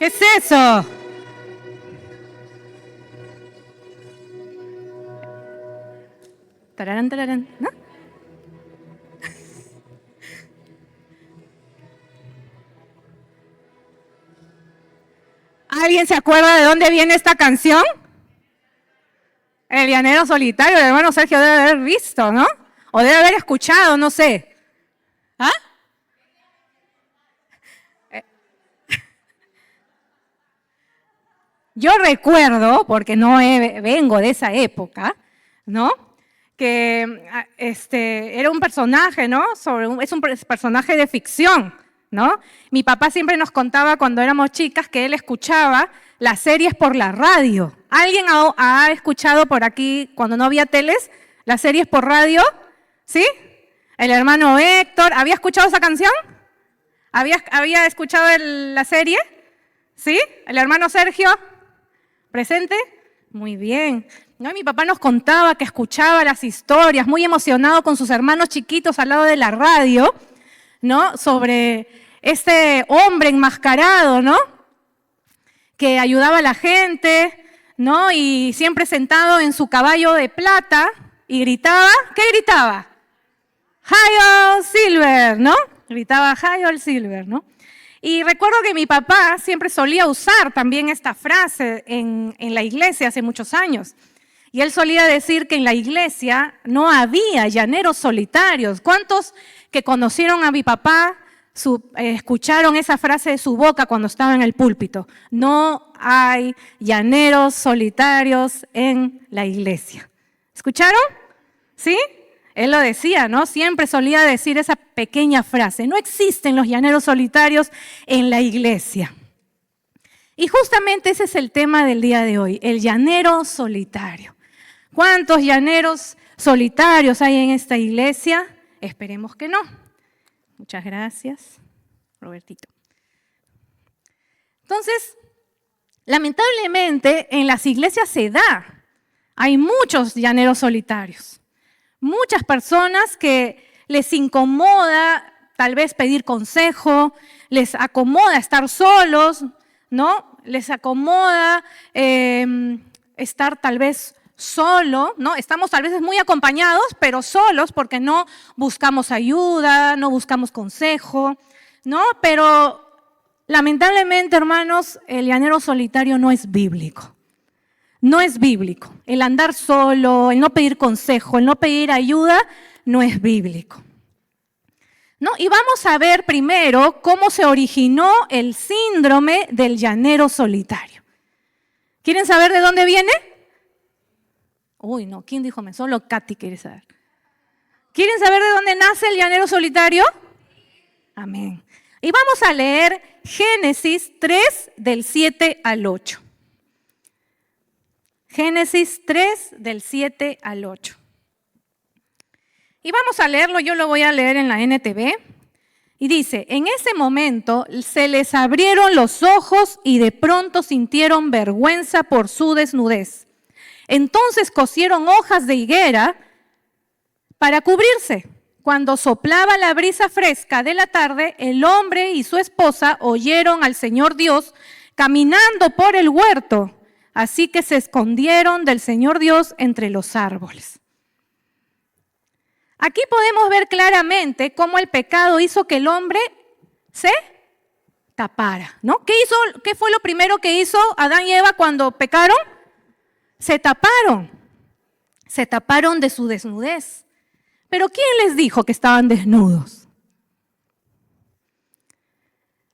¿Qué es eso? Tararán, tararán, ¿no? ¿Alguien se acuerda de dónde viene esta canción? El llanero solitario, el hermano Sergio debe haber visto, ¿no? O debe haber escuchado, no sé. ¿Ah? Yo recuerdo, porque no vengo de esa época, ¿no? Que era un personaje, ¿no? Es un personaje de ficción, ¿no? Mi papá siempre nos contaba cuando éramos chicas que él escuchaba las series por la radio. ¿Alguien ha escuchado por aquí, cuando no había teles, las series por radio? ¿Sí? El hermano Héctor, ¿había escuchado esa canción? ¿Había escuchado la serie? ¿Sí? ¿El hermano Sergio? ¿Presente? Muy bien. ¿No? Mi papá nos contaba que escuchaba las historias, muy emocionado con sus hermanos chiquitos al lado de la radio, ¿no? Sobre este hombre enmascarado, ¿no? Que ayudaba a la gente, ¿no? Y siempre sentado en su caballo de plata y gritaba, ¿qué gritaba? ¡Hail Silver!, ¿no? Gritaba ¡Hail Silver!, ¿no? Y recuerdo que mi papá siempre solía usar también esta frase en la iglesia hace muchos años. Y él solía decir que en la iglesia no había llaneros solitarios. ¿Cuántos que conocieron a mi papá escucharon esa frase de su boca cuando estaba en el púlpito? No hay llaneros solitarios en la iglesia. ¿Escucharon? ¿Sí? Él lo decía, ¿no? Siempre solía decir esa pequeña frase. No existen los llaneros solitarios en la iglesia. Y justamente ese es el tema del día de hoy, el llanero solitario. ¿Cuántos llaneros solitarios hay en esta iglesia? Esperemos que no. Muchas gracias, Robertito. Entonces, lamentablemente en las iglesias se da. Hay muchos llaneros solitarios. Muchas personas que les incomoda tal vez pedir consejo, les acomoda estar solos, ¿no? Les acomoda estar tal vez solo, ¿no? Estamos tal vez muy acompañados, pero solos porque no buscamos ayuda, no buscamos consejo, ¿no? Pero lamentablemente, hermanos, el llanero solitario no es bíblico. No es bíblico. El andar solo, el no pedir consejo, el no pedir ayuda, no es bíblico. ¿No? Y vamos a ver primero cómo se originó el síndrome del llanero solitario. ¿Quieren saber de dónde viene? Uy, no, ¿quién dijo? Solo Katy quiere saber. ¿Quieren saber de dónde nace el llanero solitario? Amén. Y vamos a leer Génesis 3, del 7 al 8. Génesis 3, del 7 al 8. Y vamos a leerlo, yo lo voy a leer en la NTV. Y dice, en ese momento se les abrieron los ojos y de pronto sintieron vergüenza por su desnudez. Entonces cosieron hojas de higuera para cubrirse. Cuando soplaba la brisa fresca de la tarde, el hombre y su esposa oyeron al Señor Dios caminando por el huerto. Así que se escondieron del Señor Dios entre los árboles. Aquí podemos ver claramente cómo el pecado hizo que el hombre se tapara, ¿no? ¿Qué fue lo primero que hizo Adán y Eva cuando pecaron? Se taparon de su desnudez. Pero ¿quién les dijo que estaban desnudos?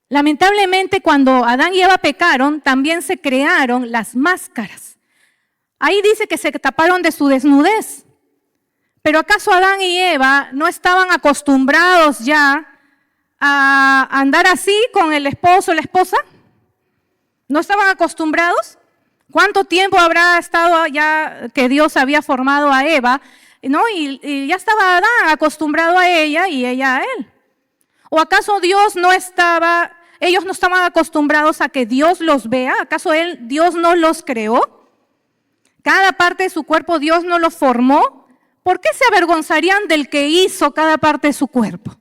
Lamentablemente, cuando Adán y Eva pecaron, también se crearon las máscaras. Ahí dice que se taparon de su desnudez. ¿Pero acaso Adán y Eva no estaban acostumbrados ya a andar así con el esposo o la esposa? ¿No estaban acostumbrados? ¿Cuánto tiempo habrá estado ya que Dios había formado a Eva, ¿no? Y ya estaba Adán acostumbrado a ella y ella a él. ¿O acaso ellos no estaban acostumbrados a que Dios los vea? ¿Acaso Dios no los creó? Cada parte de su cuerpo Dios no los formó. ¿Por qué se avergonzarían del que hizo cada parte de su cuerpo?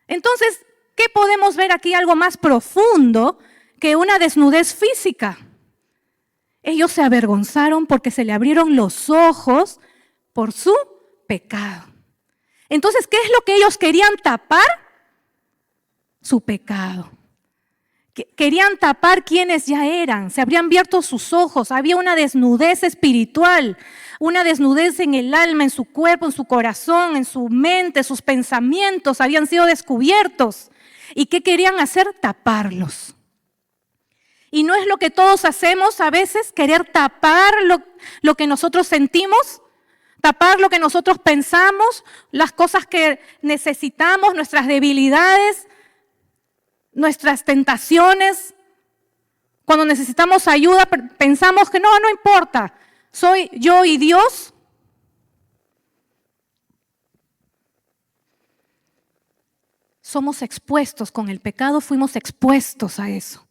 Entonces, ¿qué podemos ver aquí? Algo más profundo, que una desnudez física. Ellos se avergonzaron porque se le abrieron los ojos por su pecado. Entonces, ¿qué es lo que ellos querían tapar? Su pecado. Querían tapar quienes ya eran, se habrían abierto sus ojos, había una desnudez espiritual, una desnudez en el alma, en su cuerpo, en su corazón, en su mente, sus pensamientos habían sido descubiertos. ¿Y qué querían hacer? Taparlos. Y no es lo que todos hacemos a veces, querer tapar lo que nosotros sentimos, tapar lo que nosotros pensamos, las cosas que necesitamos, nuestras debilidades, nuestras tentaciones. Cuando necesitamos ayuda, pensamos que no importa, soy yo y Dios. Somos expuestos con el pecado, fuimos expuestos a eso.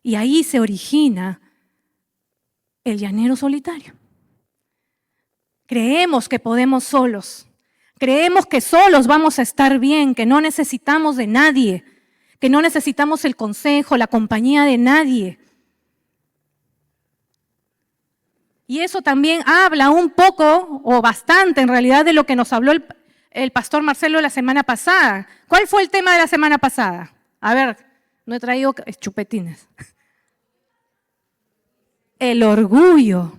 Y ahí se origina el llanero solitario. Creemos que podemos solos, creemos que solos vamos a estar bien, que no necesitamos de nadie, que no necesitamos el consejo, la compañía de nadie. Y eso también habla un poco, o bastante en realidad, de lo que nos habló el pastor Marcelo la semana pasada. ¿Cuál fue el tema de la semana pasada? A ver, no he traído chupetines. El orgullo.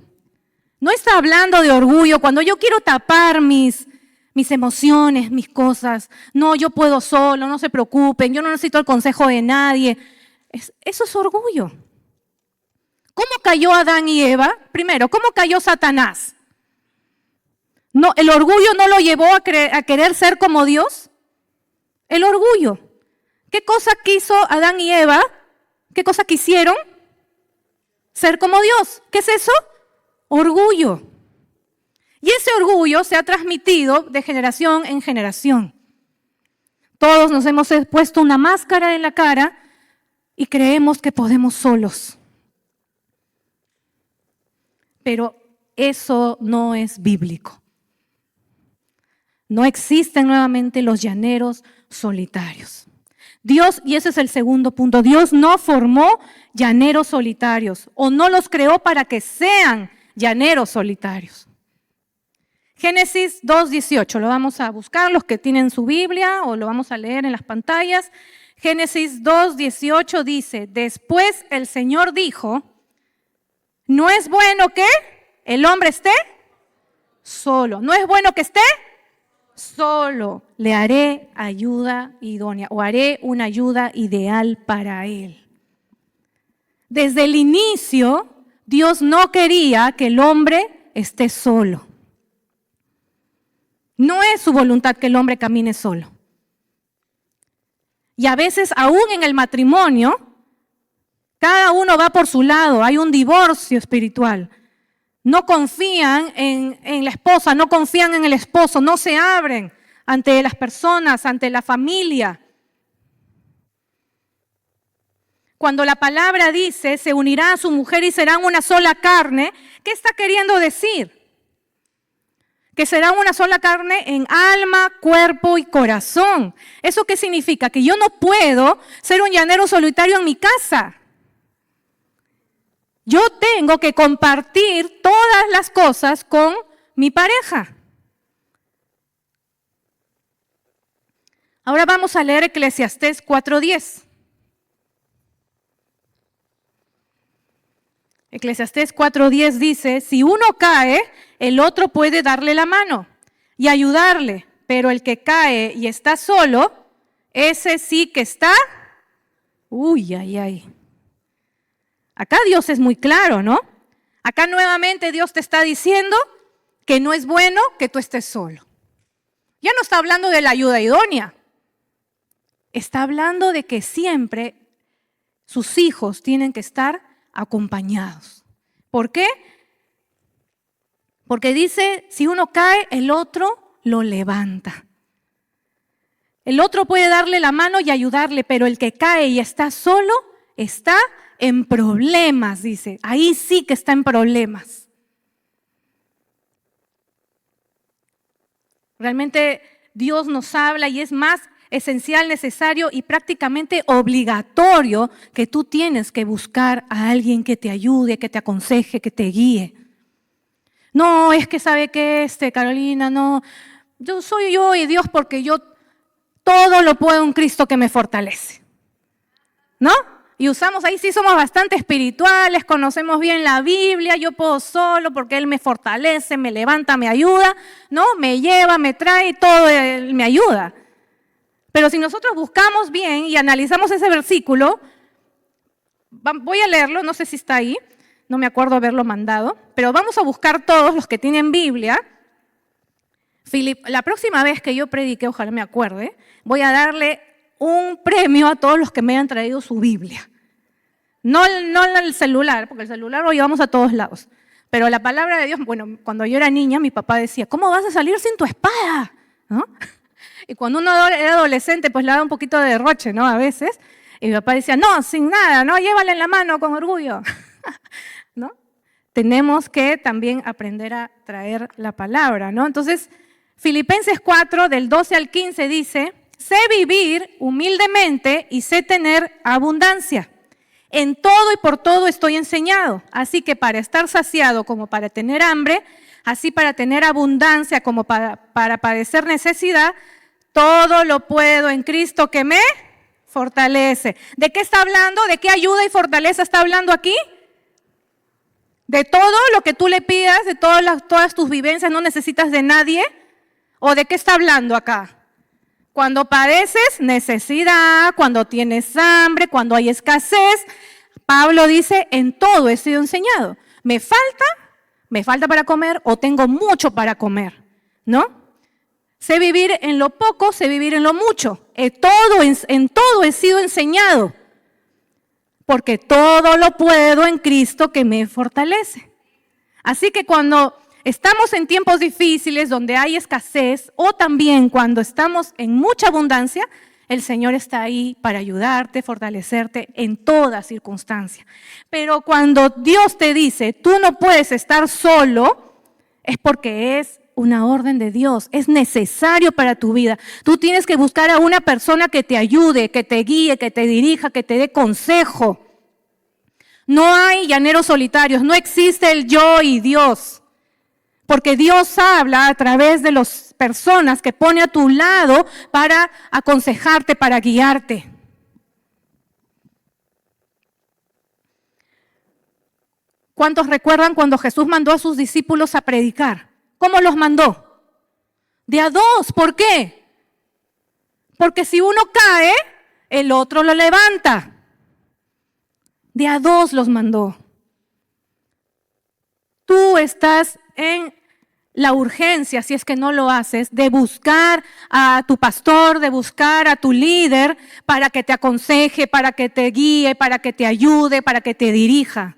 No está hablando de orgullo cuando yo quiero tapar mis emociones, mis cosas. No, yo puedo solo, no se preocupen, yo no necesito el consejo de nadie. Eso es orgullo. ¿Cómo cayó Adán y Eva? Primero, ¿cómo cayó Satanás? No, el orgullo no lo llevó a querer ser como Dios. El orgullo. ¿Qué cosa quiso Adán y Eva? ¿Qué cosa quisieron? Ser como Dios. ¿Qué es eso? Orgullo. Y ese orgullo se ha transmitido de generación en generación. Todos nos hemos puesto una máscara en la cara y creemos que podemos solos. Pero eso no es bíblico. No existen nuevamente los llaneros solitarios. Dios, y ese es el segundo punto, Dios no formó llaneros solitarios o no los creó para que sean llaneros solitarios. Génesis 2:18, lo vamos a buscar, los que tienen su Biblia o lo vamos a leer en las pantallas. Génesis 2:18 dice, después el Señor dijo, no es bueno que el hombre esté solo, no es bueno que esté solo, le haré ayuda idónea o haré una ayuda ideal para él. Desde el inicio, Dios no quería que el hombre esté solo. No es su voluntad que el hombre camine solo. Y a veces, aún en el matrimonio, cada uno va por su lado, hay un divorcio espiritual. No confían en la esposa, no confían en el esposo, no se abren ante las personas, ante la familia. Cuando la palabra dice, se unirá a su mujer y serán una sola carne, ¿qué está queriendo decir? Que serán una sola carne en alma, cuerpo y corazón. ¿Eso qué significa? Que yo no puedo ser un llanero solitario en mi casa. Yo tengo que compartir todas las cosas con mi pareja. Ahora vamos a leer Eclesiastés 4:10. Eclesiastés 4:10 dice, si uno cae, el otro puede darle la mano y ayudarle, pero el que cae y está solo, ese sí que está, ay. Acá Dios es muy claro, ¿no? Acá nuevamente Dios te está diciendo que no es bueno que tú estés solo. Ya no está hablando de la ayuda idónea. Está hablando de que siempre sus hijos tienen que estar acompañados. ¿Por qué? Porque dice, si uno cae, el otro lo levanta. El otro puede darle la mano y ayudarle, pero el que cae y está solo, está en problemas, dice. Ahí sí que está en problemas. Realmente Dios nos habla y es más, esencial, necesario y prácticamente obligatorio que tú tienes que buscar a alguien que te ayude, que te aconseje, que te guíe. No, es que sabe que Carolina, no, yo soy yo y Dios porque yo todo lo puedo en Cristo que me fortalece, ¿no? Y usamos ahí, sí somos bastante espirituales, conocemos bien la Biblia, yo puedo solo porque Él me fortalece, me levanta, me ayuda, ¿no? Me lleva, me trae, todo Él me ayuda. Pero si nosotros buscamos bien y analizamos ese versículo, voy a leerlo, no sé si está ahí, no me acuerdo haberlo mandado, pero vamos a buscar todos los que tienen Biblia. La próxima vez que yo predique, ojalá me acuerde, voy a darle un premio a todos los que me hayan traído su Biblia. No el celular, porque el celular lo llevamos a todos lados. Pero la palabra de Dios, bueno, cuando yo era niña, mi papá decía, ¿cómo vas a salir sin tu espada? ¿No? Y cuando uno era adolescente, pues le daba un poquito de derroche, ¿no? A veces. Y mi papá decía, no, sin nada, no, llévala en la mano con orgullo. ¿No? Tenemos que también aprender a traer la palabra, ¿no? Entonces, Filipenses 4, del 12 al 15 dice, sé vivir humildemente y sé tener abundancia. En todo y por todo estoy enseñado, así que para estar saciado como para tener hambre, así para tener abundancia como para padecer necesidad, todo lo puedo en Cristo que me fortalece. ¿De qué está hablando? ¿De qué ayuda y fortaleza está hablando aquí? De todo lo que tú le pidas, de todas tus vivencias, no necesitas de nadie. ¿O de qué está hablando acá? Cuando padeces necesidad, cuando tienes hambre, cuando hay escasez, Pablo dice, en todo he sido enseñado. Me falta para comer o tengo mucho para comer, ¿no? Sé vivir en lo poco, sé vivir en lo mucho. En todo he sido enseñado, porque todo lo puedo en Cristo que me fortalece. Así que cuando estamos en tiempos difíciles donde hay escasez o también cuando estamos en mucha abundancia, el Señor está ahí para ayudarte, fortalecerte en toda circunstancia. Pero cuando Dios te dice, tú no puedes estar solo, es porque es una orden de Dios, es necesario para tu vida. Tú tienes que buscar a una persona que te ayude, que te guíe, que te dirija, que te dé consejo. No hay llaneros solitarios, no existe el yo y Dios. Porque Dios habla a través de las personas que pone a tu lado para aconsejarte, para guiarte. ¿Cuántos recuerdan cuando Jesús mandó a sus discípulos a predicar? ¿Cómo los mandó? De a dos. ¿Por qué? Porque si uno cae, el otro lo levanta. De a dos los mandó. Tú estás en la urgencia, si es que no lo haces, de buscar a tu pastor, de buscar a tu líder para que te aconseje, para que te guíe, para que te ayude, para que te dirija.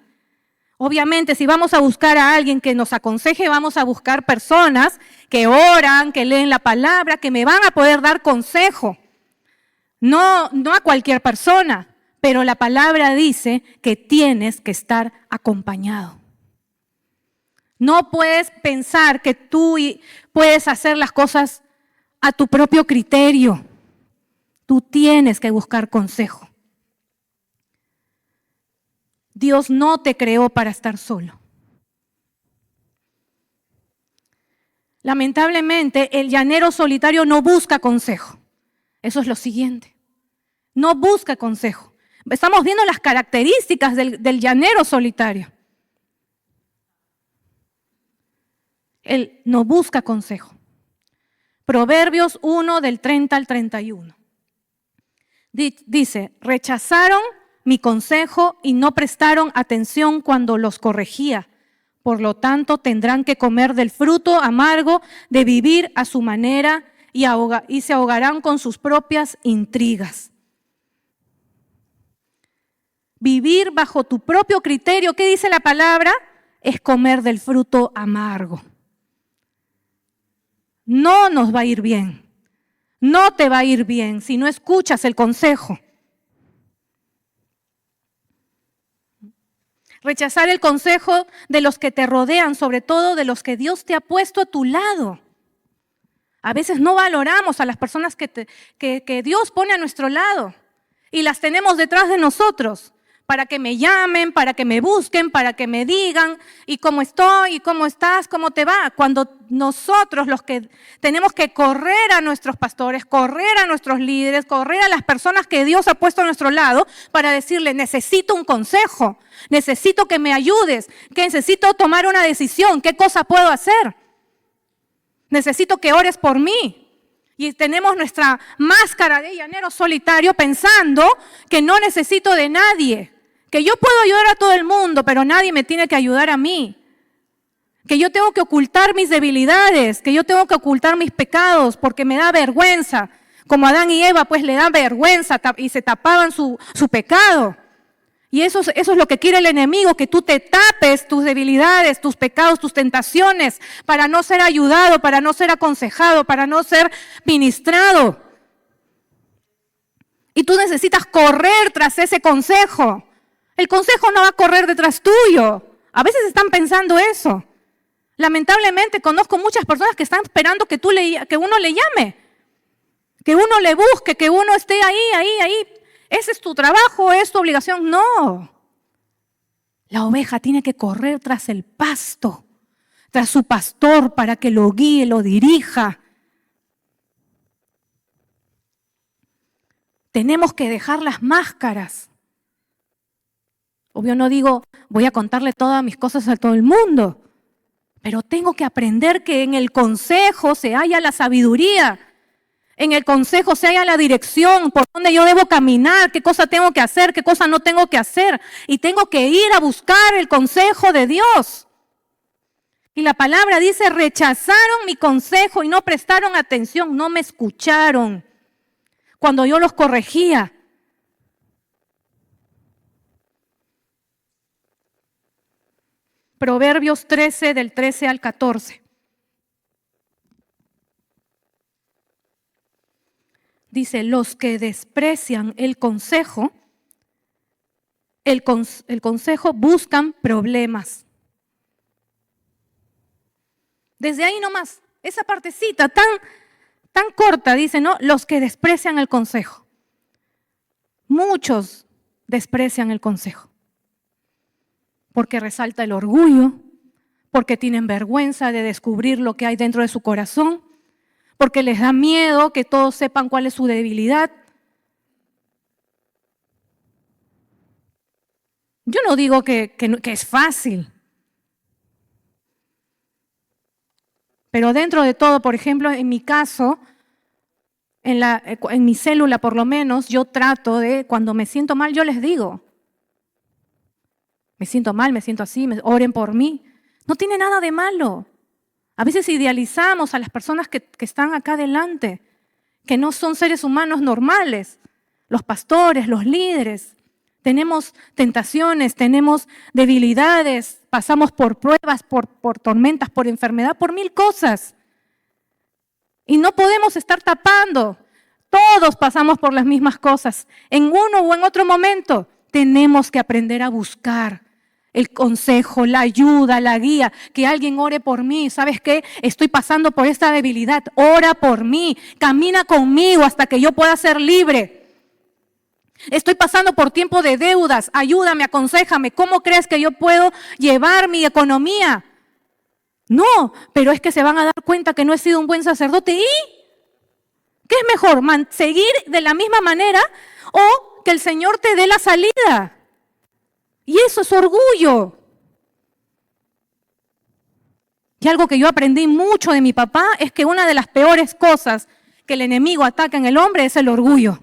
Obviamente, si vamos a buscar a alguien que nos aconseje, vamos a buscar personas que oran, que leen la palabra, que me van a poder dar consejo. No a cualquier persona, pero la palabra dice que tienes que estar acompañado. No puedes pensar que tú puedes hacer las cosas a tu propio criterio. Tú tienes que buscar consejo. Dios no te creó para estar solo. Lamentablemente, el llanero solitario no busca consejo. Eso es lo siguiente. No busca consejo. Estamos viendo las características del llanero solitario. Él no busca consejo. Proverbios 1 del 30 al 31. Dice, rechazaron mi consejo y no prestaron atención cuando los corregía. Por lo tanto, tendrán que comer del fruto amargo de vivir a su manera y se ahogarán con sus propias intrigas. Vivir bajo tu propio criterio, ¿qué dice la palabra? Es comer del fruto amargo. No nos va a ir bien. No te va a ir bien si no escuchas el consejo. Rechazar el consejo de los que te rodean, sobre todo de los que Dios te ha puesto a tu lado. A veces no valoramos a las personas que Dios pone a nuestro lado y las tenemos detrás de nosotros para que me llamen, para que me busquen, para que me digan y cómo estoy, y cómo estás, cómo te va. Cuando nosotros los que tenemos que correr a nuestros pastores, correr a nuestros líderes, correr a las personas que Dios ha puesto a nuestro lado para decirle, necesito un consejo, necesito que me ayudes, que necesito tomar una decisión, ¿qué cosa puedo hacer? Necesito que ores por mí. Y tenemos nuestra máscara de llanero solitario pensando que no necesito de nadie, que yo puedo ayudar a todo el mundo, pero nadie me tiene que ayudar a mí, que yo tengo que ocultar mis debilidades, que yo tengo que ocultar mis pecados porque me da vergüenza, como Adán y Eva pues le da vergüenza y se tapaban su pecado. Y eso es lo que quiere el enemigo, que tú te tapes tus debilidades, tus pecados, tus tentaciones, para no ser ayudado, para no ser aconsejado, para no ser ministrado. Y tú necesitas correr tras ese consejo. El consejo no va a correr detrás tuyo. A veces están pensando eso. Lamentablemente conozco muchas personas que están esperando que uno le llame, que uno le busque, que uno esté ahí. Ese es tu trabajo, es tu obligación. No. La oveja tiene que correr tras el pasto, tras su pastor para que lo guíe, lo dirija. Tenemos que dejar las máscaras. Obvio no digo, voy a contarle todas mis cosas a todo el mundo, pero tengo que aprender que en el consejo se halla la sabiduría. En el consejo se halla la dirección, por dónde yo debo caminar, qué cosa tengo que hacer, qué cosa no tengo que hacer. Y tengo que ir a buscar el consejo de Dios. Y la palabra dice, rechazaron mi consejo y no prestaron atención, no me escucharon cuando yo los corregía. Proverbios 13, del 13 al 14. Dice, los que desprecian el consejo buscan problemas. Desde ahí nomás, esa partecita tan corta, dice, ¿no? Los que desprecian el consejo. Muchos desprecian el consejo. Porque resalta el orgullo, porque tienen vergüenza de descubrir lo que hay dentro de su corazón, porque les da miedo que todos sepan cuál es su debilidad. Yo no digo que es fácil, pero dentro de todo, por ejemplo, en mi caso, en mi célula por lo menos, yo trato de, cuando me siento mal, yo les digo, me siento mal, me siento así, oren por mí. No tiene nada de malo. A veces idealizamos a las personas que están acá adelante, que no son seres humanos normales. Los pastores, los líderes. Tenemos tentaciones, tenemos debilidades, pasamos por pruebas, por tormentas, por enfermedad, por mil cosas. Y no podemos estar tapando. Todos pasamos por las mismas cosas. En uno o en otro momento tenemos que aprender a buscar el consejo, la ayuda, la guía, que alguien ore por mí. ¿Sabes qué? Estoy pasando por esta debilidad. Ora por mí, camina conmigo hasta que yo pueda ser libre. Estoy pasando por tiempo de deudas. Ayúdame, aconséjame. ¿Cómo crees que yo puedo llevar mi economía? No, pero es que se van a dar cuenta que no he sido un buen sacerdote. ¿Y qué es mejor? ¿Seguir de la misma manera o que el Señor te dé la salida? Y eso es orgullo. Y algo que yo aprendí mucho de mi papá es que una de las peores cosas que el enemigo ataca en el hombre es el orgullo.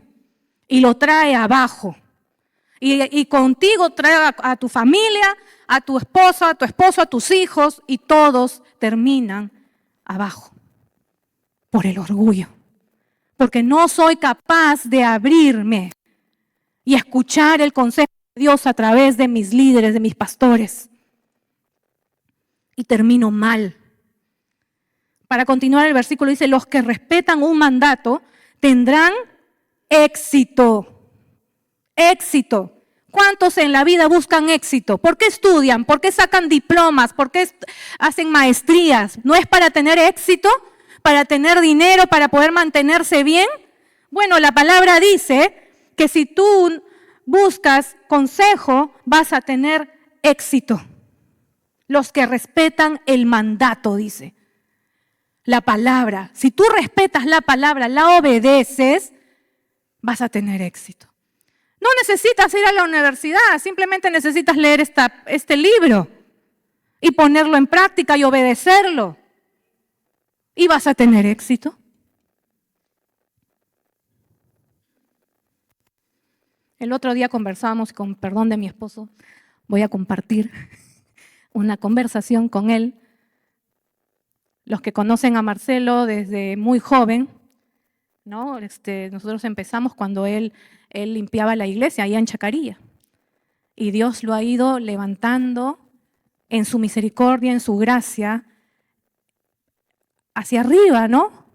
Y lo trae abajo. Y contigo trae a tu familia, a tu esposa, a tu esposo, a tus hijos, y todos terminan abajo por el orgullo. Porque no soy capaz de abrirme y escuchar el consejo de Dios a través de mis líderes, de mis pastores. Y termino mal. Para continuar el versículo dice, los que respetan un mandato tendrán éxito. Éxito. ¿Cuántos en la vida buscan éxito? ¿Por qué estudian? ¿Por qué sacan diplomas? ¿Por qué hacen maestrías? ¿No es para tener éxito? para tener dinero, para poder mantenerse bien? Bueno, la palabra dice que si tú buscas consejo, vas a tener éxito. Los que respetan el mandato, dice. La palabra, si tú respetas la palabra, la obedeces, vas a tener éxito. No necesitas ir a la universidad, simplemente necesitas leer este libro y ponerlo en práctica y obedecerlo. Y vas a tener éxito. El otro día conversábamos, con perdón de mi esposo, voy a compartir una conversación con él. Los que conocen a Marcelo desde muy joven, ¿no? Nosotros empezamos cuando él limpiaba la iglesia allá en Chacarilla. Y Dios lo ha ido levantando en su misericordia, en su gracia, hacia arriba, ¿no?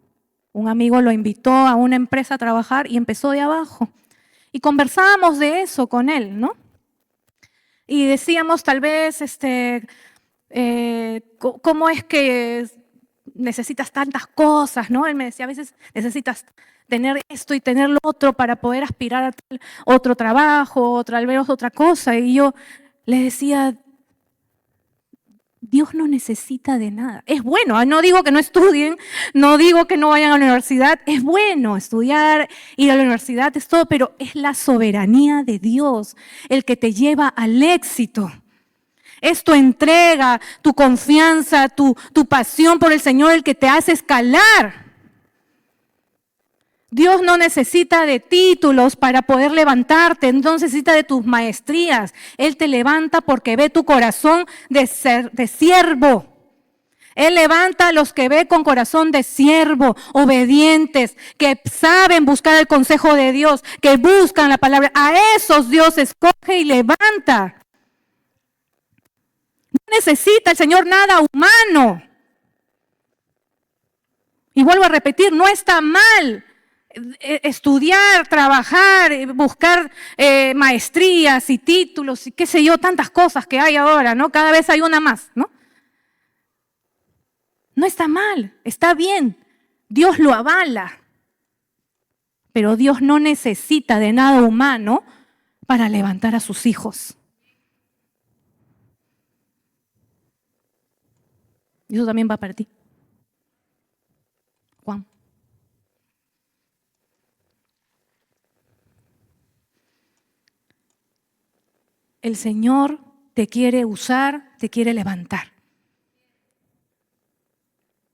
Un amigo lo invitó a una empresa a trabajar y empezó de abajo. Y conversábamos de eso con él, ¿no? Y decíamos tal vez, ¿cómo es que necesitas tantas cosas, ¿no? Él me decía, a veces necesitas tener esto y tener lo otro para poder aspirar a otro trabajo, tal vez otra cosa. Y yo le decía, Dios no necesita de nada. Es bueno, no digo que no estudien, no digo que no vayan a la universidad, es bueno estudiar, ir a la universidad, es todo, pero es la soberanía de Dios el que te lleva al éxito. Es tu entrega, tu confianza, tu pasión por el Señor el que te hace escalar. Dios no necesita de títulos para poder levantarte, no necesita de tus maestrías. Él te levanta porque ve tu corazón de siervo. Él levanta a los que ve con corazón de siervo, obedientes, que saben buscar el consejo de Dios, que buscan la palabra. A esos Dios escoge y levanta. No necesita el Señor nada humano. Y vuelvo a repetir, no está mal estudiar, trabajar, buscar maestrías y títulos y qué sé yo, tantas cosas que hay ahora, ¿no? Cada vez hay una más, ¿no? No está mal, está bien. Dios lo avala. Pero Dios no necesita de nada humano para levantar a sus hijos. Y eso también va para ti. Juan. El Señor te quiere usar, te quiere levantar.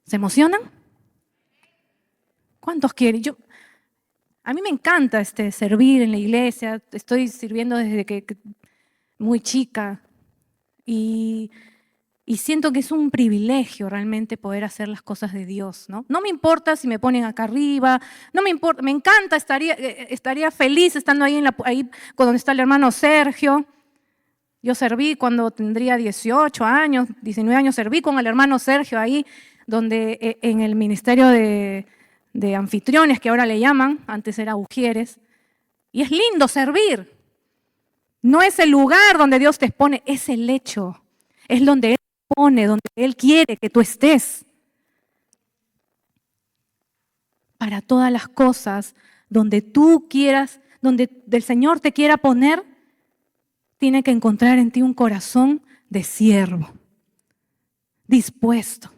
¿Se emocionan? ¿Cuántos quieren? A mí me encanta servir en la iglesia. Estoy sirviendo desde que muy chica. Y siento que es un privilegio realmente poder hacer las cosas de Dios, ¿no? No me importa si me ponen acá arriba, no me importa, me encanta, estaría feliz estando ahí donde está el hermano Sergio. Yo serví cuando tendría 18 años, 19 años, serví con el hermano Sergio ahí, donde en el ministerio de anfitriones, que ahora le llaman, antes era Ujieres. Y es lindo servir. No es el lugar donde Dios te pone, es el hecho. Es donde Él te pone, donde Él quiere que tú estés. Para todas las cosas, donde tú quieras, donde el Señor te quiera poner, tiene que encontrar en ti un corazón de siervo, dispuesto,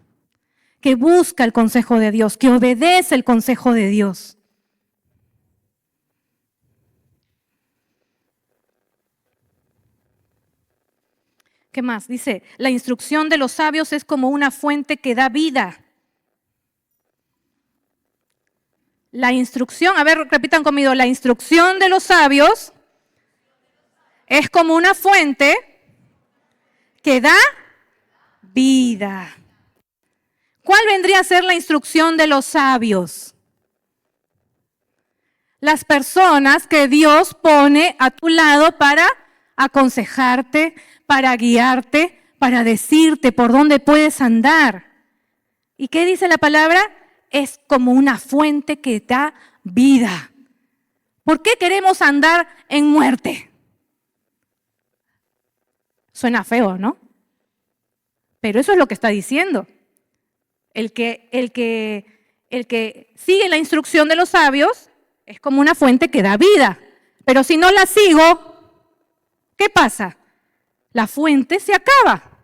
que busca el consejo de Dios, que obedece el consejo de Dios. ¿Qué más? Dice, la instrucción de los sabios es como una fuente que da vida. La instrucción, a ver, repitan conmigo, la instrucción de los sabios es como una fuente que da vida. ¿Cuál vendría a ser la instrucción de los sabios? Las personas que Dios pone a tu lado para aconsejarte, para guiarte, para decirte por dónde puedes andar. ¿Y qué dice la palabra? Es como una fuente que da vida. ¿Por qué queremos andar en muerte? Suena feo, ¿no? Pero eso es lo que está diciendo. El que el que sigue la instrucción de los sabios es como una fuente que da vida. Pero si no la sigo, ¿qué pasa? La fuente se acaba.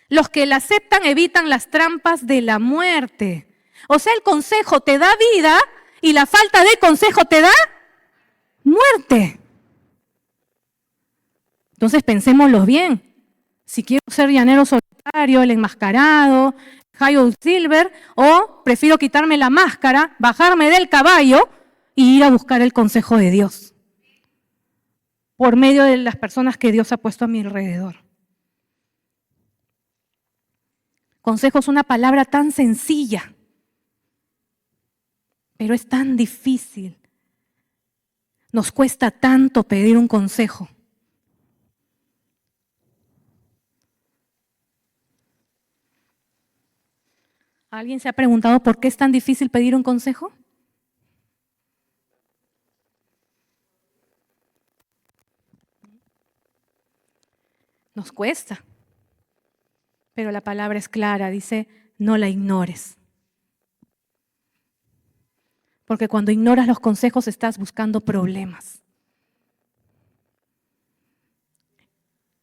Los que la aceptan evitan las trampas de la muerte. O sea, el consejo te da vida y la falta de consejo te da muerte. Entonces pensémoslo bien. Si quiero ser llanero solitario, el enmascarado, High Silver, o prefiero quitarme la máscara, bajarme del caballo y ir a buscar el consejo de Dios por medio de las personas que Dios ha puesto a mi alrededor. Consejo es una palabra tan sencilla, pero es tan difícil. Nos cuesta tanto pedir un consejo. ¿Alguien se ha preguntado por qué es tan difícil pedir un consejo? Nos cuesta, pero la palabra es clara, dice, no la ignores. Porque cuando ignoras los consejos estás buscando problemas.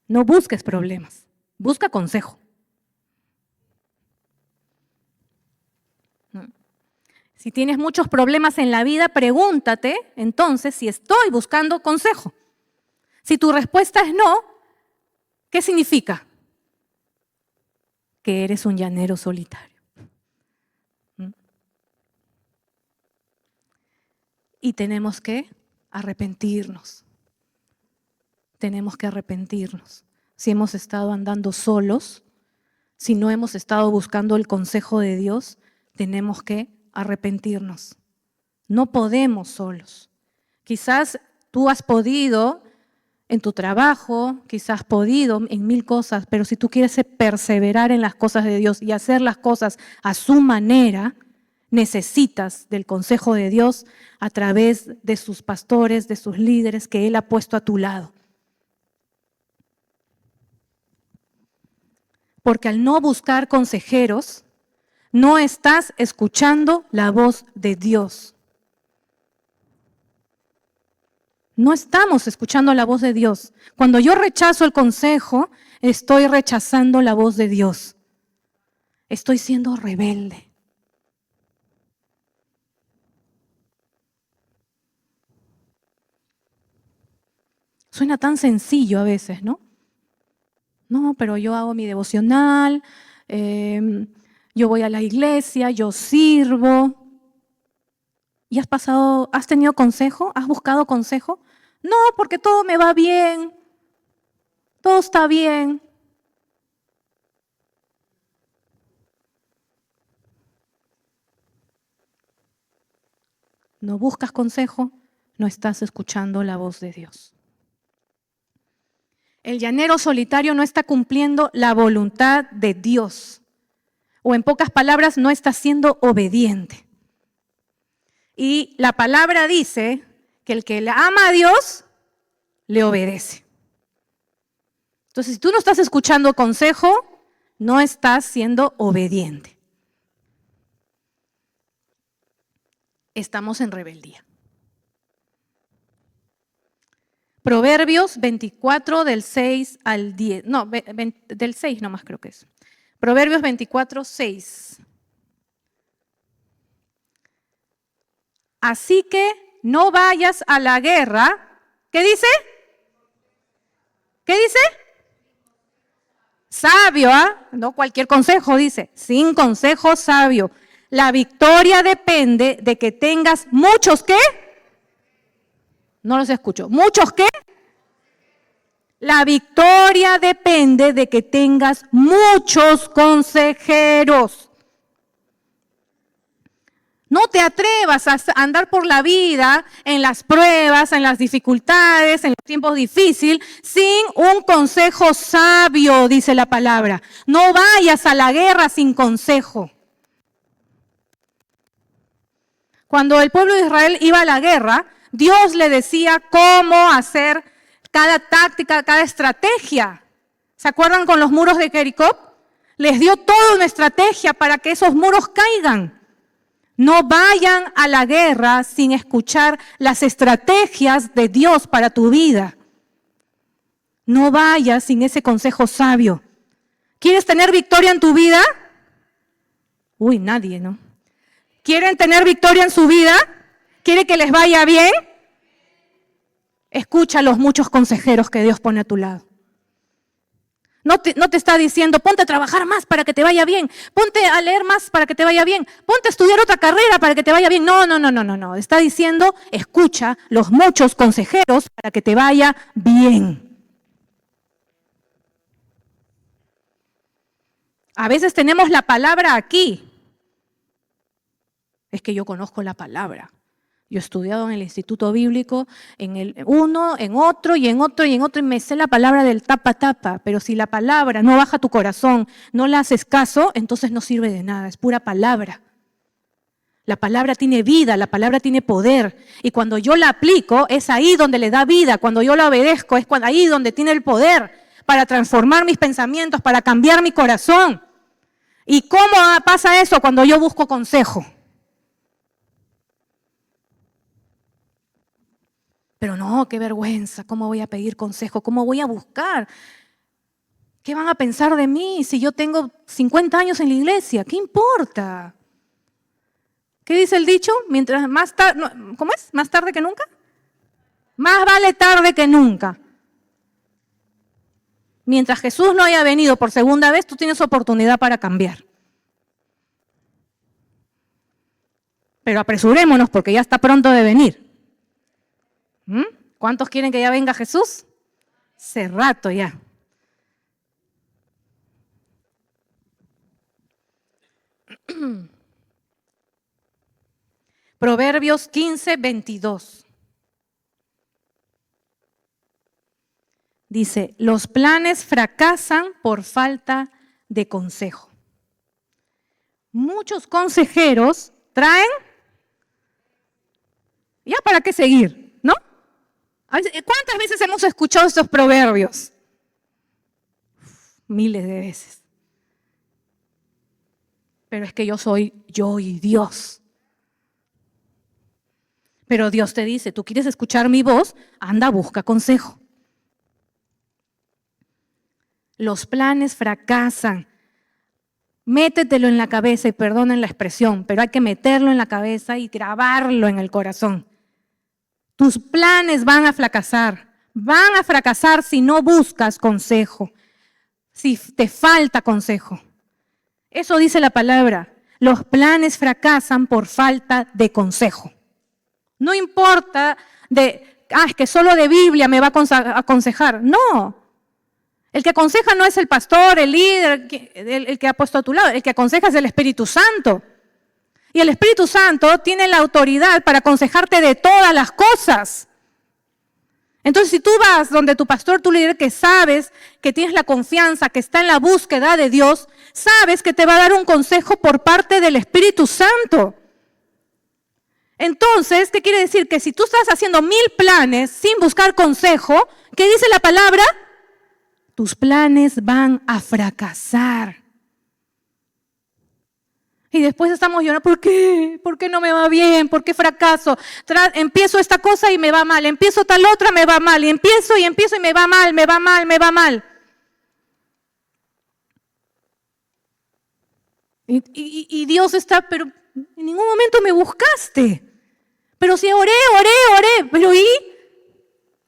No busques problemas, busca consejo. Si tienes muchos problemas en la vida, pregúntate entonces si estoy buscando consejo. Si tu respuesta es no, ¿qué significa? Que eres un llanero solitario. Y tenemos que arrepentirnos. Tenemos que arrepentirnos. Si hemos estado andando solos, si no hemos estado buscando el consejo de Dios, tenemos que arrepentirnos. No podemos solos. Quizás tú has podido en tu trabajo, quizás has podido en 1000 cosas, pero si tú quieres perseverar en las cosas de Dios y hacer las cosas a su manera, necesitas del consejo de Dios a través de sus pastores, de sus líderes que Él ha puesto a tu lado. Porque al no buscar consejeros, no estás escuchando la voz de Dios. No estamos escuchando la voz de Dios. Cuando yo rechazo el consejo, estoy rechazando la voz de Dios. Estoy siendo rebelde. Suena tan sencillo a veces, ¿no? No, pero yo hago mi devocional, yo voy a la iglesia, yo sirvo. ¿Y has tenido consejo? ¿Has buscado consejo? No, porque todo me va bien, todo está bien. No buscas consejo, no estás escuchando la voz de Dios. El llanero solitario no está cumpliendo la voluntad de Dios. O en pocas palabras, no está siendo obediente. Y la palabra dice que el que le ama a Dios, le obedece. Entonces, si tú no estás escuchando consejo, no estás siendo obediente. Estamos en rebeldía. Proverbios 24 del 6 al 10. No, del 6 nomás creo que es. Proverbios 24, 6. Así que no vayas a la guerra. ¿Qué dice? ¿Qué dice? Sabio, ¿ah? No cualquier consejo, dice. Sin consejo sabio. La victoria depende de que tengas muchos, ¿qué? No los escucho. ¿Muchos qué? La victoria depende de que tengas muchos consejeros. No te atrevas a andar por la vida en las pruebas, en las dificultades, en los tiempos difíciles, sin un consejo sabio, dice la palabra. No vayas a la guerra sin consejo. Cuando el pueblo de Israel iba a la guerra, Dios le decía cómo hacer cada táctica, cada estrategia. ¿Se acuerdan con los muros de Jericó? Les dio toda una estrategia para que esos muros caigan. No vayan a la guerra sin escuchar las estrategias de Dios para tu vida. No vayas sin ese consejo sabio. ¿Quieres tener victoria en tu vida? Uy, nadie, ¿no? ¿Quieren tener victoria en su vida? ¿Quiere que les vaya bien? Escucha a los muchos consejeros que Dios pone a tu lado. No te está diciendo, ponte a trabajar más para que te vaya bien, ponte a leer más para que te vaya bien, ponte a estudiar otra carrera para que te vaya bien. No. Está diciendo, escucha los muchos consejeros para que te vaya bien. A veces tenemos la palabra aquí. Es que yo conozco la palabra. Yo he estudiado en el Instituto Bíblico, en el uno, en otro, y me sé la palabra del tapa, pero si la palabra no baja a tu corazón, no la haces caso, entonces no sirve de nada, es pura palabra. La palabra tiene vida, la palabra tiene poder, y cuando yo la aplico, es ahí donde le da vida, cuando yo la obedezco, es ahí donde tiene el poder para transformar mis pensamientos, para cambiar mi corazón. ¿Y cómo pasa eso? Cuando yo busco consejo. Pero no, qué vergüenza, ¿cómo voy a pedir consejo? ¿Cómo voy a buscar? ¿Qué van a pensar de mí si yo tengo 50 años en la iglesia? ¿Qué importa? ¿Qué dice el dicho? Mientras más tarde, ¿cómo es? ¿Más tarde que nunca? Más vale tarde que nunca. Mientras Jesús no haya venido por segunda vez, tú tienes oportunidad para cambiar. Pero apresurémonos porque ya está pronto de venir. ¿Cuántos quieren que ya venga Jesús? Hace rato ya. Proverbios 15:22. Dice, los planes fracasan por falta de consejo. Muchos consejeros traen, ¿ya para qué seguir? ¿No? ¿Cuántas veces hemos escuchado estos proverbios? Miles de veces. Pero es que yo soy yo y Dios. Pero Dios te dice, ¿tú quieres escuchar mi voz? Anda, busca consejo. Los planes fracasan. Métetelo en la cabeza y perdonen la expresión, pero hay que meterlo en la cabeza y grabarlo en el corazón. Tus planes van a fracasar si no buscas consejo, si te falta consejo. Eso dice la palabra, los planes fracasan por falta de consejo. No importa es que solo de Biblia me va a aconsejar, no. El que aconseja no es el pastor, el líder, el que ha puesto a tu lado, el que aconseja es el Espíritu Santo. Y el Espíritu Santo tiene la autoridad para aconsejarte de todas las cosas. Entonces, si tú vas donde tu pastor, tu líder, que sabes que tienes la confianza, que está en la búsqueda de Dios, sabes que te va a dar un consejo por parte del Espíritu Santo. Entonces, ¿qué quiere decir? Que si tú estás haciendo 1000 planes sin buscar consejo, ¿qué dice la palabra? Tus planes van a fracasar. Y después estamos llorando, ¿por qué? ¿Por qué no me va bien? ¿Por qué fracaso? Empiezo esta cosa y me va mal, empiezo tal otra, me va mal, y empiezo y me va mal. Y Dios está, pero en ningún momento me buscaste. Pero si oré, pero ¿y?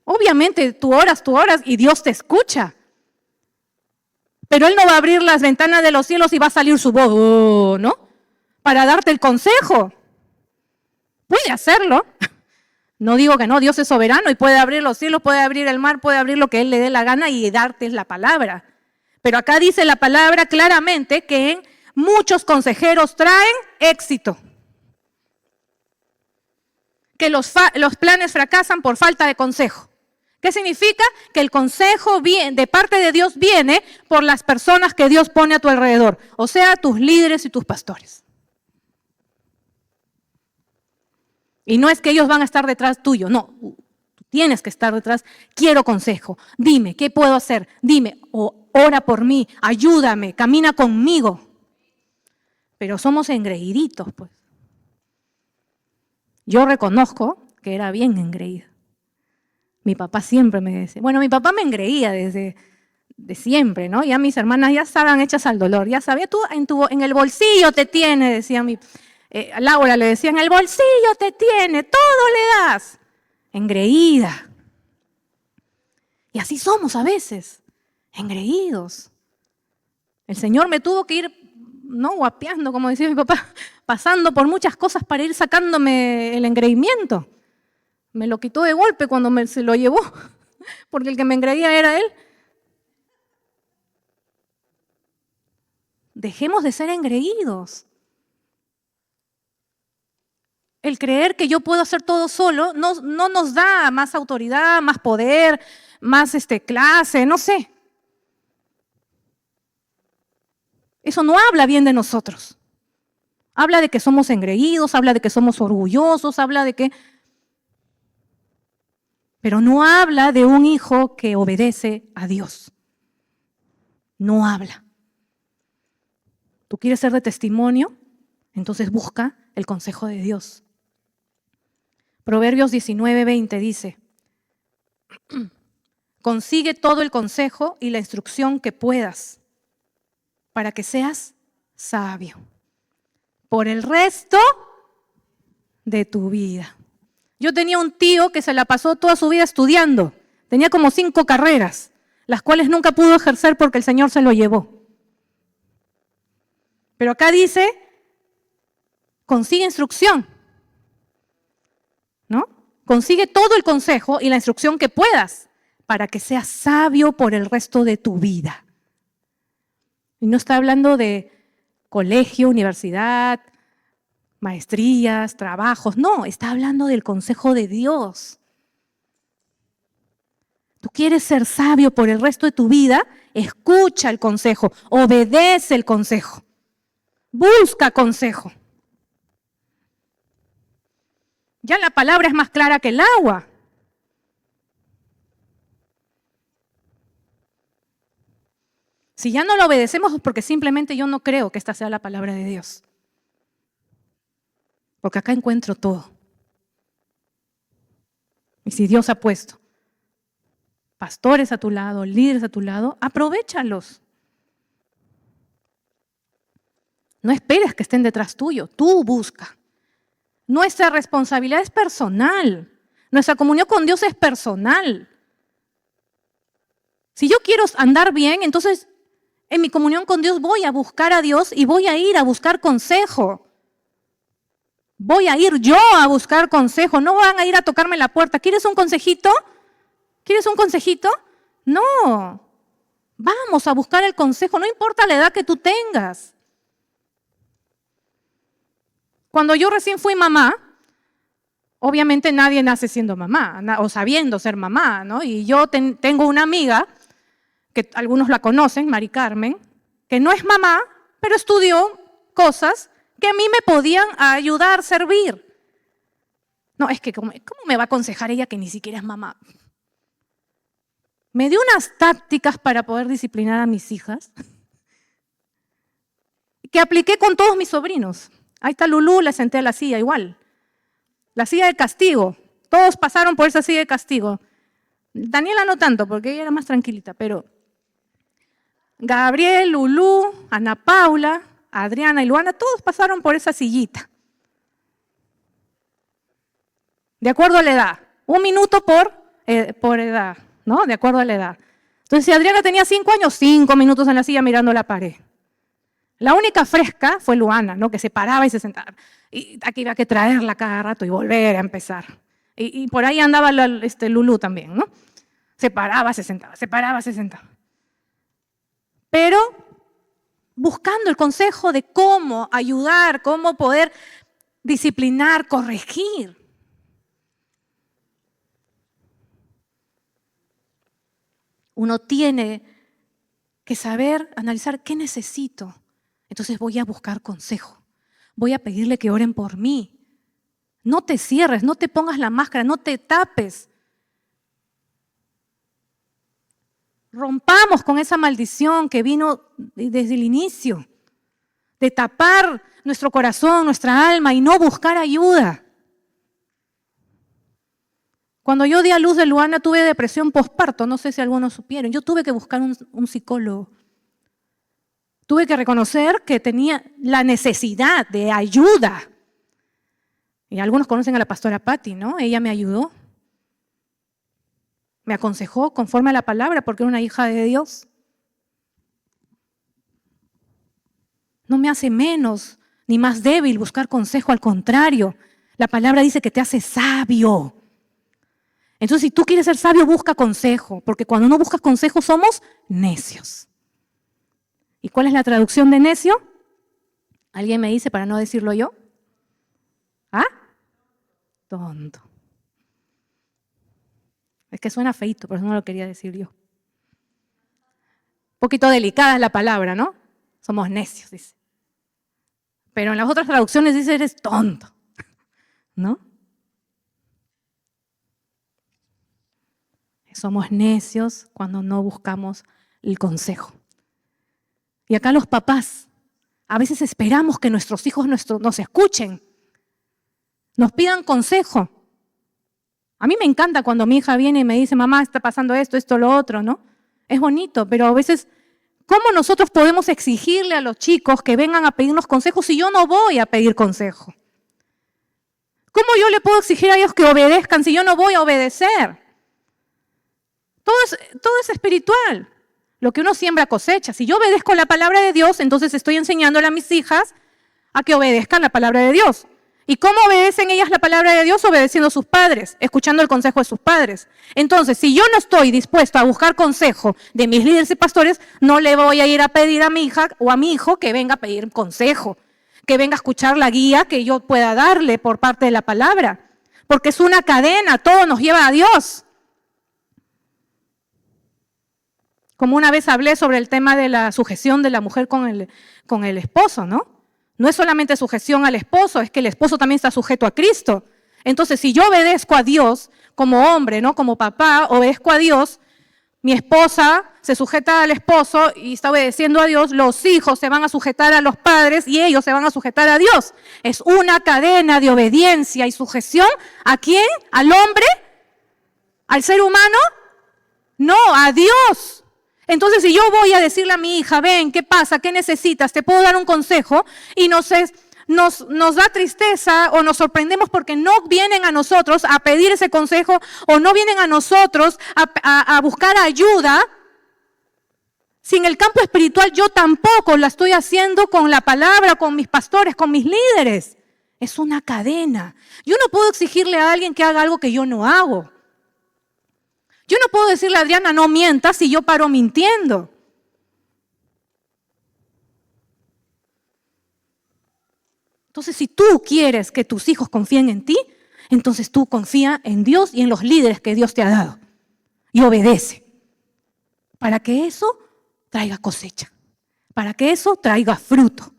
Obviamente tú oras y Dios te escucha. Pero Él no va a abrir las ventanas de los cielos y va a salir su voz, ¿no? Para darte el consejo. Puede hacerlo. No digo que no, Dios es soberano y puede abrir los cielos, puede abrir el mar, puede abrir lo que Él le dé la gana y darte la palabra. Pero acá dice la palabra claramente que muchos consejeros traen éxito. Que los planes fracasan por falta de consejo. ¿Qué significa? Que el consejo de parte de Dios viene por las personas que Dios pone a tu alrededor, o sea, tus líderes y tus pastores. Y no es que ellos van a estar detrás tuyo, no. Tú tienes que estar detrás. Quiero consejo, dime, ¿qué puedo hacer? Dime, o ora por mí, ayúdame, camina conmigo. Pero somos engreíditos, pues. Yo reconozco que era bien engreída. Mi papá siempre me decía, bueno, mi papá me engreía desde siempre, ¿no? Ya mis hermanas ya estaban hechas al dolor, ya sabía, tú en el bolsillo te tiene, decía a Laura le decía, en el bolsillo te tiene, todo le das. Engreída. Y así somos a veces, engreídos. El Señor me tuvo que ir, no guapeando, como decía mi papá, pasando por muchas cosas para ir sacándome el engreimiento. Me lo quitó de golpe cuando se lo llevó, porque el que me engreía era él. Dejemos de ser engreídos. El creer que yo puedo hacer todo solo no nos da más autoridad, más poder, más clase, no sé. Eso no habla bien de nosotros. Habla de que somos engreídos, habla de que somos orgullosos, habla de que... Pero no habla de un hijo que obedece a Dios. No habla. ¿Tú quieres ser de testimonio? Entonces busca el consejo de Dios. Proverbios 19:20 dice, consigue todo el consejo y la instrucción que puedas para que seas sabio por el resto de tu vida. Yo tenía un tío que se la pasó toda su vida estudiando. Tenía como 5 carreras, las cuales nunca pudo ejercer porque el Señor se lo llevó. Pero acá dice, consigue instrucción, ¿no? Consigue todo el consejo y la instrucción que puedas para que seas sabio por el resto de tu vida. Y no está hablando de colegio, universidad, maestrías, trabajos. No, está hablando del consejo de Dios. Tú quieres ser sabio por el resto de tu vida, escucha el consejo, obedece el consejo, busca consejo. Ya la palabra es más clara que el agua. Si ya no lo obedecemos es porque simplemente yo no creo que esta sea la palabra de Dios. Porque acá encuentro todo. Y si Dios ha puesto pastores a tu lado, líderes a tu lado, aprovéchalos. No esperes que estén detrás tuyo, tú busca. Nuestra responsabilidad es personal. Nuestra comunión con Dios es personal. Si yo quiero andar bien, entonces en mi comunión con Dios voy a buscar a Dios y voy a ir a buscar consejo. Voy a ir yo a buscar consejo. No van a ir a tocarme la puerta. ¿Quieres un consejito? ¿Quieres un consejito? No. Vamos a buscar el consejo, no importa la edad que tú tengas. Cuando yo recién fui mamá, obviamente nadie nace siendo mamá o sabiendo ser mamá, ¿no? Y yo tengo una amiga, que algunos la conocen, Mari Carmen, que no es mamá, pero estudió cosas que a mí me podían ayudar, servir. No, es que ¿cómo me va a aconsejar ella que ni siquiera es mamá? Me dio unas tácticas para poder disciplinar a mis hijas que apliqué con todos mis sobrinos. Ahí está Lulú, la senté a la silla igual. La silla de castigo. Todos pasaron por esa silla de castigo. Daniela no tanto, porque ella era más tranquilita, pero Gabriel, Lulú, Ana Paula, Adriana y Luana, todos pasaron por esa sillita. De acuerdo a la edad. 1 minuto por edad, ¿no? De acuerdo a la edad. Entonces, si Adriana tenía 5 años, 5 minutos en la silla mirando la pared. La única fresca fue Luana, ¿no? Que se paraba y se sentaba. Y aquí había que traerla cada rato y volver a empezar. Y por ahí andaba Lulú también, ¿no? Se paraba, se sentaba, se paraba, se sentaba. Pero buscando el consejo de cómo ayudar, cómo poder disciplinar, corregir. Uno tiene que saber, analizar qué necesito. Entonces voy a buscar consejo. Voy a pedirle que oren por mí. No te cierres, no te pongas la máscara, no te tapes. Rompamos con esa maldición que vino desde el inicio, de tapar nuestro corazón, nuestra alma y no buscar ayuda. Cuando yo di a luz de Luana tuve depresión postparto, no sé si algunos supieron. Yo tuve que buscar un psicólogo. Tuve que reconocer que tenía la necesidad de ayuda. Y algunos conocen a la pastora Patti, ¿no? Ella me ayudó. Me aconsejó conforme a la palabra porque era una hija de Dios. No me hace menos ni más débil buscar consejo, al contrario. La palabra dice que te hace sabio. Entonces, si tú quieres ser sabio, busca consejo, porque cuando no buscas consejo somos necios. ¿Y cuál es la traducción de necio? ¿Alguien me dice para no decirlo yo? ¿Ah? Tonto. Es que suena feíto, pero eso no lo quería decir yo. Un poquito delicada es la palabra, ¿no? Somos necios, dice. Pero en las otras traducciones dice eres tonto, ¿no? Somos necios cuando no buscamos el consejo. Y acá los papás, a veces esperamos que nuestros hijos nos escuchen, nos pidan consejo. A mí me encanta cuando mi hija viene y me dice, mamá, está pasando esto, esto, lo otro, ¿no? Es bonito, pero a veces, ¿cómo nosotros podemos exigirle a los chicos que vengan a pedirnos consejos si yo no voy a pedir consejo? ¿Cómo yo le puedo exigir a ellos que obedezcan si yo no voy a obedecer? Todo es espiritual. Lo que uno siembra cosecha. Si yo obedezco la palabra de Dios, entonces estoy enseñándole a mis hijas a que obedezcan la palabra de Dios. ¿Y cómo obedecen ellas la palabra de Dios? Obedeciendo a sus padres, escuchando el consejo de sus padres. Entonces, si yo no estoy dispuesto a buscar consejo de mis líderes y pastores, no le voy a ir a pedir a mi hija o a mi hijo que venga a pedir consejo, que venga a escuchar la guía que yo pueda darle por parte de la palabra. Porque es una cadena, todo nos lleva a Dios. Como una vez hablé sobre el tema de la sujeción de la mujer con el esposo, ¿no? No es solamente sujeción al esposo, es que el esposo también está sujeto a Cristo. Entonces, si yo obedezco a Dios como hombre, ¿no? Como papá, obedezco a Dios, mi esposa se sujeta al esposo y está obedeciendo a Dios, los hijos se van a sujetar a los padres y ellos se van a sujetar a Dios. Es una cadena de obediencia y sujeción. ¿A quién? ¿Al hombre? ¿Al ser humano? No, a Dios. Entonces, si yo voy a decirle a mi hija, ven, ¿qué pasa? ¿Qué necesitas? Te puedo dar un consejo, y nos da tristeza o nos sorprendemos porque no vienen a nosotros a pedir ese consejo o no vienen a nosotros a buscar ayuda. Si en el campo espiritual yo tampoco la estoy haciendo con la palabra, con mis pastores, con mis líderes. Es una cadena. Yo no puedo exigirle a alguien que haga algo que yo no hago. Yo no puedo decirle a Adriana, no mientas, si yo paro mintiendo. Entonces, si tú quieres que tus hijos confíen en ti, entonces tú confía en Dios y en los líderes que Dios te ha dado. Y obedece. Para que eso traiga cosecha. Para que eso traiga fruto.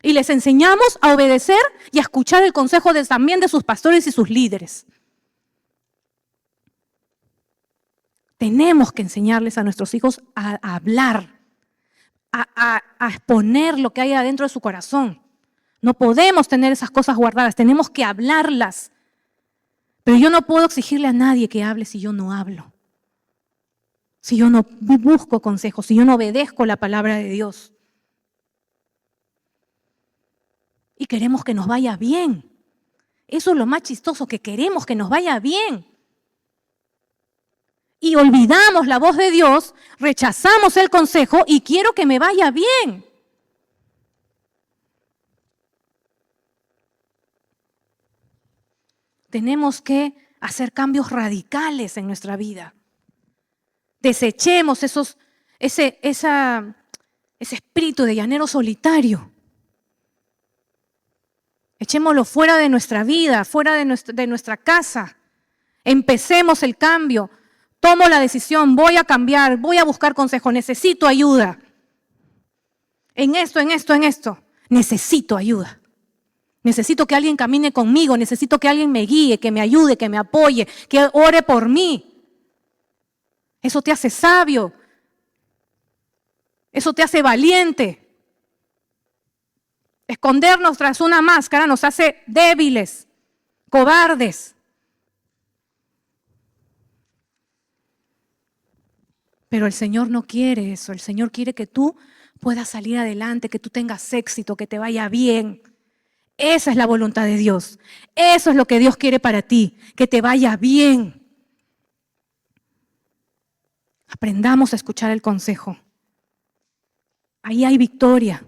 Y les enseñamos a obedecer y a escuchar el consejo también de sus pastores y sus líderes. Tenemos que enseñarles a nuestros hijos a hablar, a exponer lo que hay adentro de su corazón. No podemos tener esas cosas guardadas, tenemos que hablarlas. Pero yo no puedo exigirle a nadie que hable si yo no hablo. Si yo no busco consejos, si yo no obedezco la palabra de Dios. Y queremos que nos vaya bien. Eso es lo más chistoso, que queremos que nos vaya bien. Y olvidamos la voz de Dios, rechazamos el consejo y quiero que me vaya bien. Tenemos que hacer cambios radicales en nuestra vida. Desechemos ese espíritu de llanero solitario. Echémoslo fuera de nuestra vida, fuera de nuestra casa. Empecemos el cambio. Tomo la decisión, voy a cambiar, voy a buscar consejo, necesito ayuda. En esto. Necesito ayuda. Necesito que alguien camine conmigo, necesito que alguien me guíe, que me ayude, que me apoye, que ore por mí. Eso te hace sabio. Eso te hace valiente. Escondernos tras una máscara nos hace débiles, cobardes. Pero el Señor no quiere eso. El Señor quiere que tú puedas salir adelante, que tú tengas éxito, que te vaya bien. Esa es la voluntad de Dios. Eso es lo que Dios quiere para ti, que te vaya bien. Aprendamos a escuchar el consejo. Ahí hay victoria.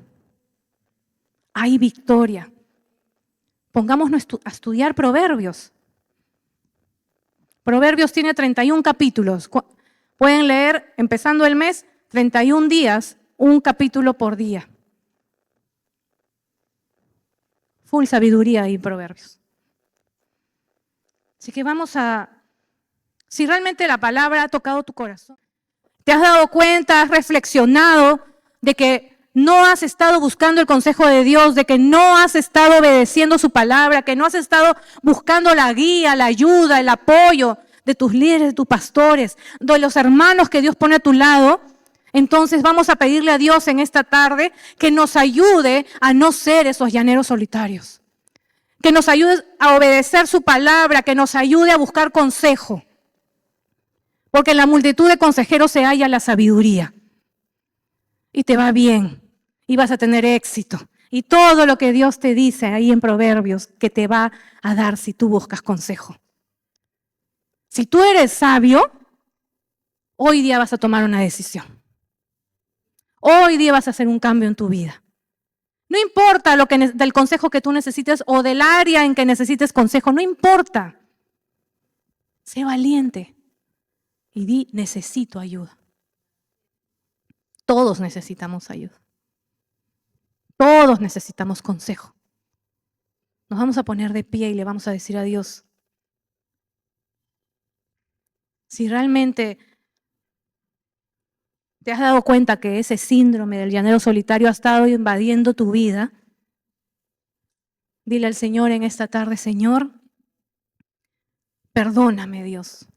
Hay victoria. Pongámonos a estudiar Proverbios. Proverbios tiene 31 capítulos. Pueden leer, empezando el mes, 31 días, un capítulo por día. Full sabiduría y Proverbios. Así que vamos a... Si realmente la palabra ha tocado tu corazón, te has dado cuenta, has reflexionado de que no has estado buscando el consejo de Dios, de que no has estado obedeciendo su palabra, que no has estado buscando la guía, la ayuda, el apoyo de tus líderes, de tus pastores, de los hermanos que Dios pone a tu lado, entonces vamos a pedirle a Dios en esta tarde que nos ayude a no ser esos llaneros solitarios, que nos ayude a obedecer su palabra, que nos ayude a buscar consejo, porque en la multitud de consejeros se halla la sabiduría y te va bien y vas a tener éxito y todo lo que Dios te dice ahí en Proverbios que te va a dar si tú buscas consejo. Si tú eres sabio, hoy día vas a tomar una decisión. Hoy día vas a hacer un cambio en tu vida. No importa del consejo que tú necesites o del área en que necesites consejo, no importa. Sé valiente y di, necesito ayuda. Todos necesitamos ayuda. Todos necesitamos consejo. Nos vamos a poner de pie y le vamos a decir a Dios, si realmente te has dado cuenta que ese síndrome del llanero solitario ha estado invadiendo tu vida, dile al Señor en esta tarde, Señor, perdóname, Dios.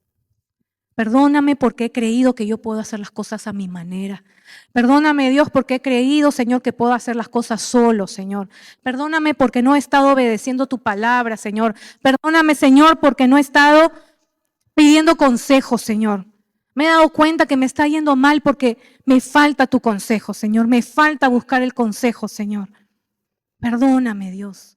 Perdóname porque he creído que yo puedo hacer las cosas a mi manera. Perdóname, Dios, porque he creído, Señor, que puedo hacer las cosas solo, Señor. Perdóname porque no he estado obedeciendo tu palabra, Señor. Perdóname, Señor, porque no he estado pidiendo consejos, Señor. Me he dado cuenta que me está yendo mal porque me falta tu consejo, Señor. Me falta buscar el consejo, Señor. Perdóname, Dios.